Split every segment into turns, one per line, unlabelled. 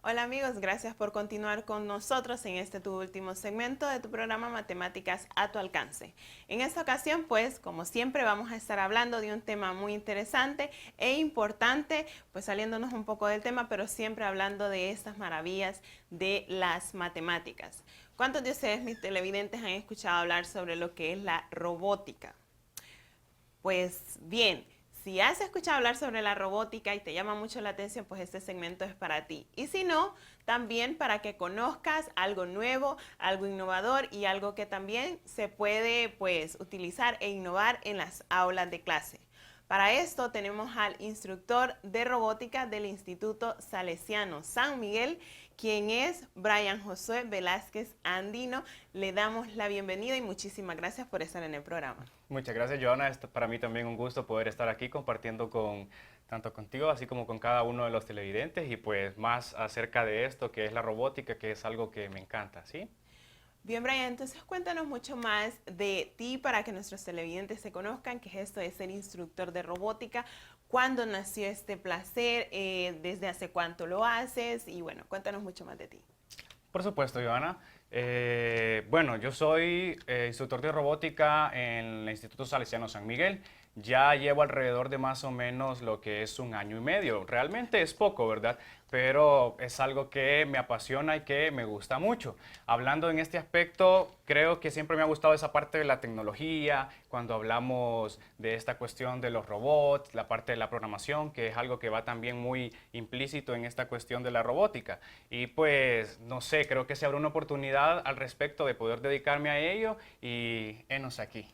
Hola amigos, gracias por continuar con nosotros en este tu último segmento de tu programa Matemáticas a tu alcance. En esta ocasión, pues, como siempre, vamos a estar hablando de un tema muy interesante e importante, pues saliéndonos un poco del tema, pero siempre hablando de estas maravillas de las matemáticas. ¿Cuántos de ustedes, mis televidentes, han escuchado hablar sobre lo que es la robótica? Pues bien, si has escuchado hablar sobre la robótica y te llama mucho la atención, pues este segmento es para ti. Y si no, también para que conozcas algo nuevo, algo innovador y algo que también se puede pues utilizar e innovar en las aulas de clase. Para esto tenemos al instructor de robótica del Instituto Salesiano San Miguel, quien es Brian Josué Velázquez Andino. Le damos la bienvenida y muchísimas gracias por estar en el programa.
Muchas gracias, Joana. Es para mí también un gusto poder estar aquí compartiendo tanto contigo así como con cada uno de los televidentes y pues más acerca de esto que es la robótica, que es algo que me encanta, ¿sí?
Bien, Brian, entonces cuéntanos mucho más de ti para que nuestros televidentes se conozcan, qué es esto de ser instructor de robótica, cuándo nació este placer, desde hace cuánto lo haces y bueno, cuéntanos mucho más de ti.
Por supuesto, Joana. Bueno, yo soy instructor de robótica en el Instituto Salesiano San Miguel. Ya llevo alrededor de más o menos lo que es 1 año y medio. Realmente es poco, ¿verdad? Pero es algo que me apasiona y que me gusta mucho. Hablando en este aspecto, creo que siempre me ha gustado esa parte de la tecnología, cuando hablamos de esta cuestión de los robots, la parte de la programación, que es algo que va también muy implícito en esta cuestión de la robótica. Y pues, no sé, creo que se abre una oportunidad al respecto de poder dedicarme a ello y enos aquí.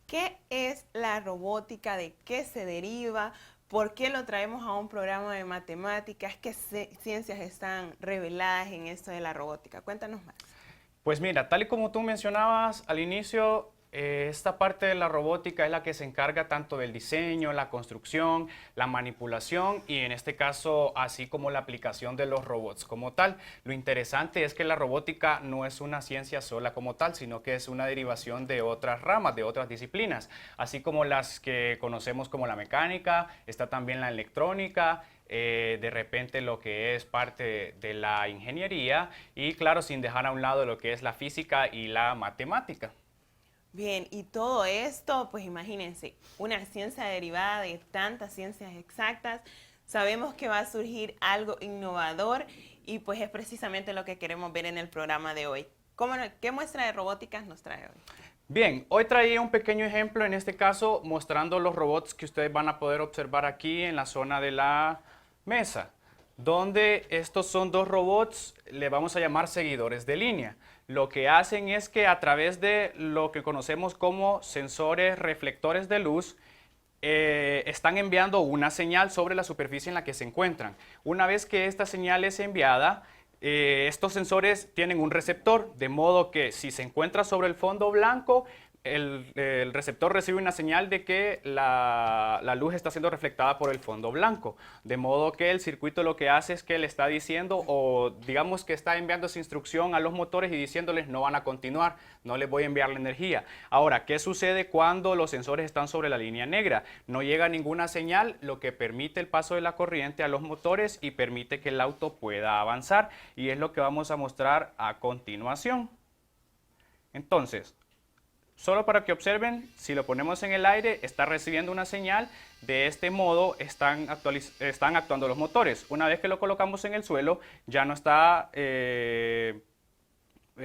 ¿Qué es la robótica? ¿De qué se deriva? ¿Por qué lo traemos a un programa de matemáticas? ¿Qué ciencias están reveladas en esto de la robótica? Cuéntanos más.
Pues mira, tal y como tú mencionabas al inicio, esta parte de la robótica es la que se encarga tanto del diseño, la construcción, la manipulación y en este caso así como la aplicación de los robots como tal. Lo interesante es que la robótica no es una ciencia sola como tal, sino que es una derivación de otras ramas, de otras disciplinas, así como las que conocemos como la mecánica, está también la electrónica, de repente lo que es parte de la ingeniería y claro, sin dejar a un lado lo que es la física y la matemática.
Bien, y todo esto, pues imagínense, una ciencia derivada de tantas ciencias exactas, sabemos que va a surgir algo innovador y pues es precisamente lo que queremos ver en el programa de hoy. ¿Qué muestra de robótica nos trae hoy?
Bien, hoy traía un pequeño ejemplo, en este caso mostrando los robots que ustedes van a poder observar aquí en la zona de la mesa, donde estos son dos robots, le vamos a llamar seguidores de línea. Lo que hacen es que a través de lo que conocemos como sensores reflectores de luz, están enviando una señal sobre la superficie en la que se encuentran. Una vez que esta señal es enviada, estos sensores tienen un receptor, de modo que si se encuentra sobre el fondo blanco, el receptor recibe una señal de que la luz está siendo reflectada por el fondo blanco. De modo que el circuito lo que hace es que le está diciendo, o digamos que está enviando esa instrucción a los motores y diciéndoles no van a continuar, no les voy a enviar la energía. Ahora, ¿qué sucede cuando los sensores están sobre la línea negra? No llega ninguna señal, lo que permite el paso de la corriente a los motores y permite que el auto pueda avanzar. Y es lo que vamos a mostrar a continuación. Entonces, solo para que observen, si lo ponemos en el aire, está recibiendo una señal. De este modo están actuando los motores. Una vez que lo colocamos en el suelo, ya no está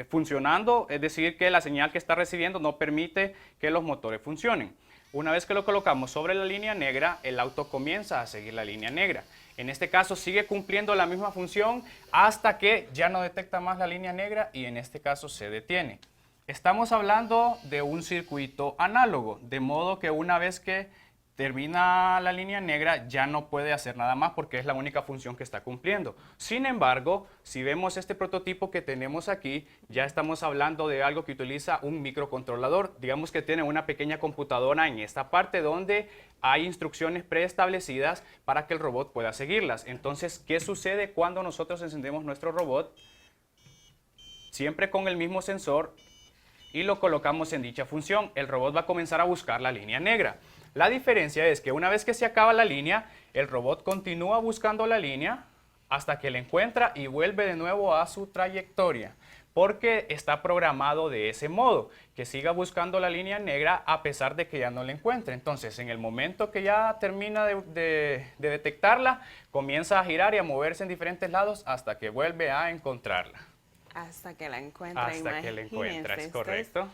funcionando, es decir, que la señal que está recibiendo no permite que los motores funcionen. Una vez que lo colocamos sobre la línea negra, el auto comienza a seguir la línea negra. En este caso sigue cumpliendo la misma función hasta que ya no detecta más la línea negra y en este caso se detiene. Estamos hablando de un circuito análogo, de modo que una vez que termina la línea negra ya no puede hacer nada más porque es la única función que está cumpliendo. Sin embargo, si vemos este prototipo que tenemos aquí, ya estamos hablando de algo que utiliza un microcontrolador. Digamos que tiene una pequeña computadora en esta parte donde hay instrucciones preestablecidas para que el robot pueda seguirlas. Entonces, ¿qué sucede cuando nosotros encendemos nuestro robot? Siempre con el mismo sensor y lo colocamos en dicha función, el robot va a comenzar a buscar la línea negra. La diferencia es que una vez que se acaba la línea, el robot continúa buscando la línea hasta que la encuentra y vuelve de nuevo a su trayectoria, porque está programado de ese modo, que siga buscando la línea negra a pesar de que ya no la encuentre. Entonces, en el momento que ya termina de detectarla, comienza a girar y a moverse en diferentes lados hasta que vuelve a encontrarla.
Hasta que la encuentra,
Hasta que la encuentra, es correcto.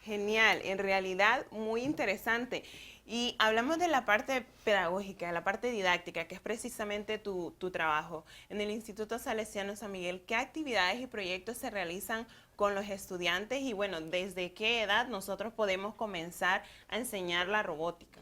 Genial, en realidad muy interesante. Y hablamos de la parte pedagógica, de la parte didáctica, que es precisamente tu trabajo. En el Instituto Salesiano San Miguel, ¿qué actividades y proyectos se realizan con los estudiantes? Y bueno, ¿desde qué edad nosotros podemos comenzar a enseñar la robótica?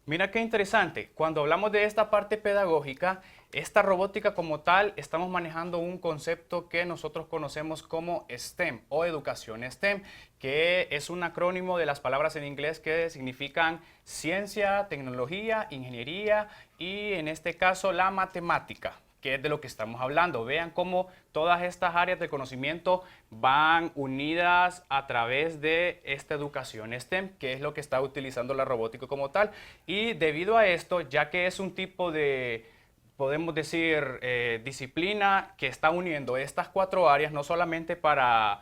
Mira qué interesante, cuando hablamos de esta parte pedagógica, esta robótica como tal, estamos manejando un concepto que nosotros conocemos como STEM o educación STEM, que es un acrónimo de las palabras en inglés que significan ciencia, tecnología, ingeniería y en este caso la matemática, que es de lo que estamos hablando. Vean cómo todas estas áreas de conocimiento van unidas a través de esta educación STEM, que es lo que está utilizando la robótica como tal. Y debido a esto, ya que es un tipo de, podemos decir, disciplina que está uniendo estas 4 áreas, no solamente para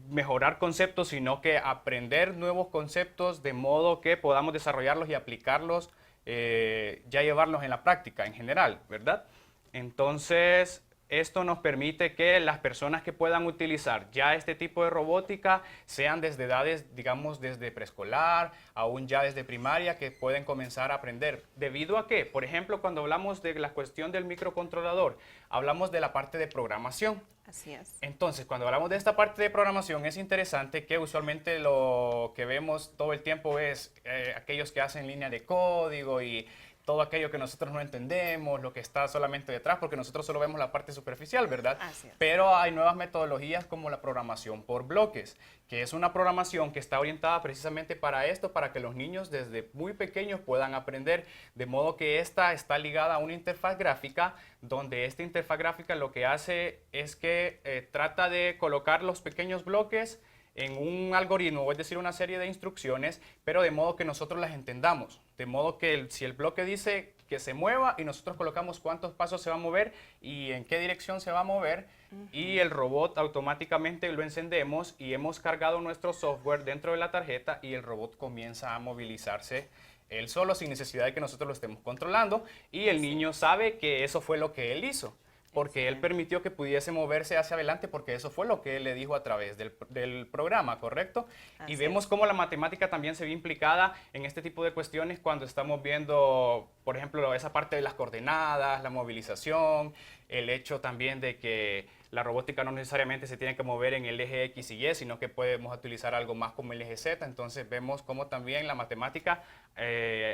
mejorar conceptos, sino que aprender nuevos conceptos de modo que podamos desarrollarlos y aplicarlos, ya llevarlos en la práctica en general, ¿verdad? Entonces, esto nos permite que las personas que puedan utilizar ya este tipo de robótica sean desde edades, digamos, desde preescolar, aún ya desde primaria, que pueden comenzar a aprender. ¿Debido a qué? Por ejemplo, cuando hablamos de la cuestión del microcontrolador, hablamos de la parte de programación.
Así es.
Entonces, cuando hablamos de esta parte de programación, es interesante que usualmente lo que vemos todo el tiempo es aquellos que hacen línea de código y todo aquello que nosotros no entendemos, lo que está solamente detrás, porque nosotros solo vemos la parte superficial, ¿verdad?
Así es.
Pero hay nuevas metodologías como la programación por bloques, que es una programación que está orientada precisamente para esto, para que los niños desde muy pequeños puedan aprender, de modo que esta está ligada a una interfaz gráfica, donde esta interfaz gráfica lo que hace es que trata de colocar los pequeños bloques en un algoritmo, es decir, una serie de instrucciones, pero de modo que nosotros las entendamos. De modo que si el bloque dice que se mueva y nosotros colocamos cuántos pasos se va a mover y en qué dirección se va a mover, y el robot automáticamente lo encendemos y hemos cargado nuestro software dentro de la tarjeta y el robot comienza a movilizarse él solo sin necesidad de que nosotros lo estemos controlando y el niño sabe que eso fue lo que él hizo. Porque él permitió que pudiese moverse hacia adelante porque eso fue lo que él le dijo a través del programa, ¿correcto? Y vemos cómo la matemática también se ve implicada en este tipo de cuestiones cuando estamos viendo, por ejemplo, esa parte de las coordenadas, la movilización, el hecho también de que la robótica no necesariamente se tiene que mover en el eje X y Y, sino que podemos utilizar algo más como el eje Z. Entonces vemos cómo también la matemática,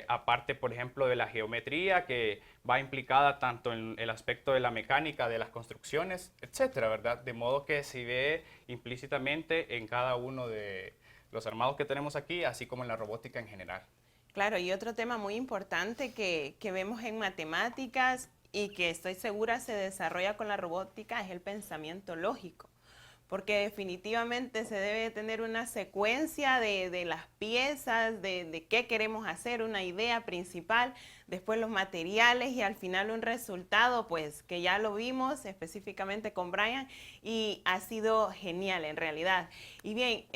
aparte, por ejemplo, de la geometría, que va implicada tanto en el aspecto de la mecánica, de las construcciones, etcétera, ¿verdad? De modo que se ve implícitamente en cada uno de los armados que tenemos aquí, así como en la robótica en general.
Claro, y otro tema muy importante que vemos en matemáticas y que estoy segura se desarrolla con la robótica es el pensamiento lógico, porque definitivamente se debe tener una secuencia de las piezas, de qué queremos hacer, una idea principal, después los materiales y al final un resultado, pues que ya lo vimos específicamente con Brian y ha sido genial en realidad. Y bien,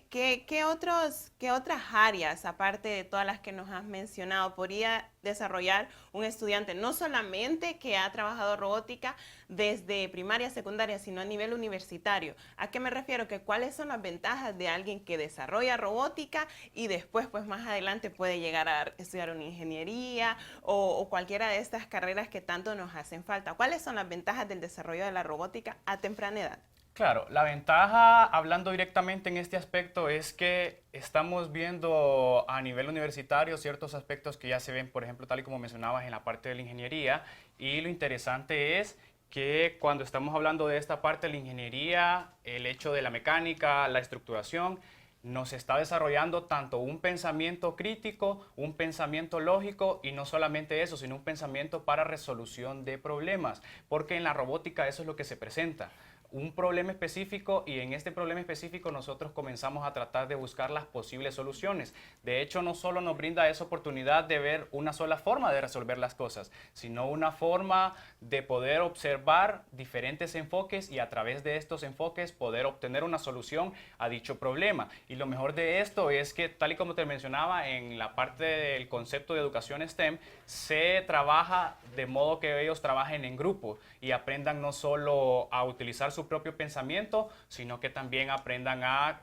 ¿qué otras áreas, aparte de todas las que nos has mencionado, podría desarrollar un estudiante, no solamente que ha trabajado robótica desde primaria, secundaria, sino a nivel universitario? ¿A qué me refiero? Que cuáles son las ventajas de alguien que desarrolla robótica y después, pues más adelante puede llegar a estudiar una ingeniería o cualquiera de estas carreras que tanto nos hacen falta. ¿Cuáles son las ventajas del desarrollo de la robótica a temprana edad?
Claro, la ventaja, hablando directamente en este aspecto, es que estamos viendo a nivel universitario ciertos aspectos que ya se ven, por ejemplo, tal y como mencionabas, en la parte de la ingeniería. Y lo interesante es que cuando estamos hablando de esta parte de la ingeniería, el hecho de la mecánica, la estructuración, nos está desarrollando tanto un pensamiento crítico, un pensamiento lógico y no solamente eso, sino un pensamiento para resolución de problemas, porque en la robótica eso es lo que se presenta. un problema específico y en este problema específico nosotros comenzamos a tratar de buscar las posibles soluciones. De hecho, no solo nos brinda esa oportunidad de ver una sola forma de resolver las cosas, sino una forma de poder observar diferentes enfoques y a través de estos enfoques poder obtener una solución a dicho problema. Y lo mejor de esto es que, tal y como te mencionaba, en la parte del concepto de educación STEM, se trabaja de modo que ellos trabajen en grupo y aprendan no solo a utilizar su propio pensamiento, sino que también aprendan a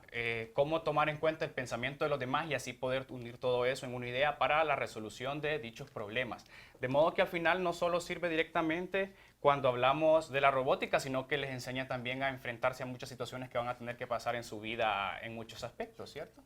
cómo tomar en cuenta el pensamiento de los demás y así poder unir todo eso en una idea para la resolución de dichos problemas. De modo que al final no solo sirve directamente cuando hablamos de la robótica, sino que les enseña también a enfrentarse a muchas situaciones que van a tener que pasar en su vida en muchos aspectos, ¿cierto?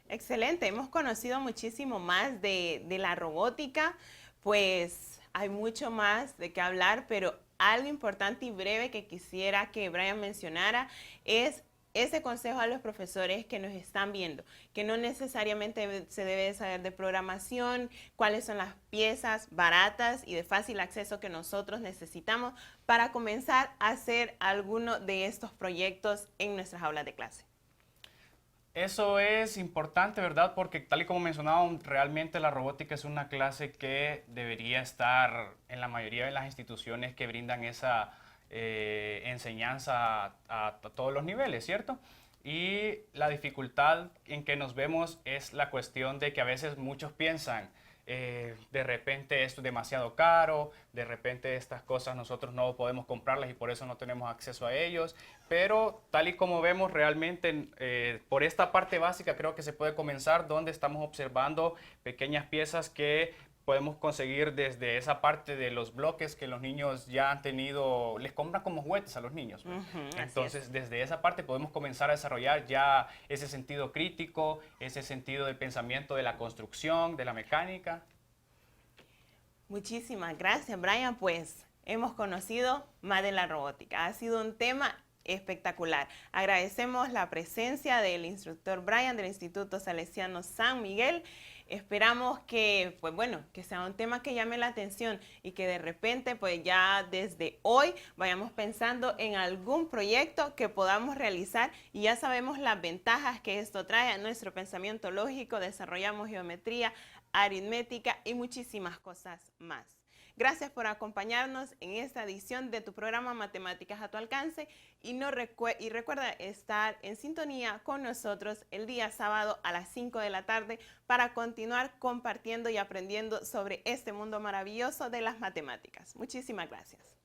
Excelente, hemos conocido muchísimo más de la robótica, pues hay mucho más de qué hablar, pero algo importante y breve que quisiera que Brian mencionara es ese consejo a los profesores que nos están viendo, que no necesariamente se debe saber de programación, cuáles son las piezas baratas y de fácil acceso que nosotros necesitamos para comenzar a hacer alguno de estos proyectos en nuestras aulas de clase.
Eso es importante, ¿verdad? Porque tal y como mencionaba, realmente la robótica es una clase que debería estar en la mayoría de las instituciones que brindan esa enseñanza a todos los niveles, ¿cierto? Y la dificultad en que nos vemos es la cuestión de que a veces muchos piensan, de repente esto es demasiado caro, de repente estas cosas nosotros no podemos comprarlas y por eso no tenemos acceso a ellos, pero tal y como vemos realmente por esta parte básica creo que se puede comenzar donde estamos observando pequeñas piezas que podemos conseguir desde esa parte de los bloques que los niños ya han tenido, les compran como juguetes a los niños. Entonces, desde esa parte podemos comenzar a desarrollar ya ese sentido crítico, ese sentido del pensamiento de la construcción, de la mecánica.
Muchísimas gracias, Brian. Pues hemos conocido más de la robótica. Ha sido un tema espectacular. Agradecemos la presencia del instructor Brian del Instituto Salesiano San Miguel. Esperamos que, pues bueno, que sea un tema que llame la atención y que de repente, pues ya desde hoy vayamos pensando en algún proyecto que podamos realizar y ya sabemos las ventajas que esto trae a nuestro pensamiento lógico, desarrollamos geometría, aritmética y muchísimas cosas más. Gracias por acompañarnos en esta edición de tu programa Matemáticas a tu alcance y recuerda estar en sintonía con nosotros el día sábado a las 5 de la tarde para continuar compartiendo y aprendiendo sobre este mundo maravilloso de las matemáticas. Muchísimas gracias.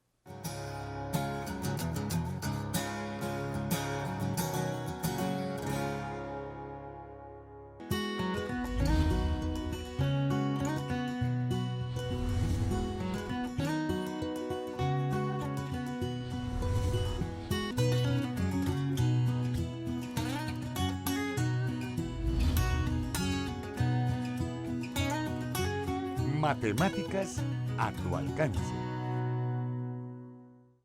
Matemáticas a tu alcance.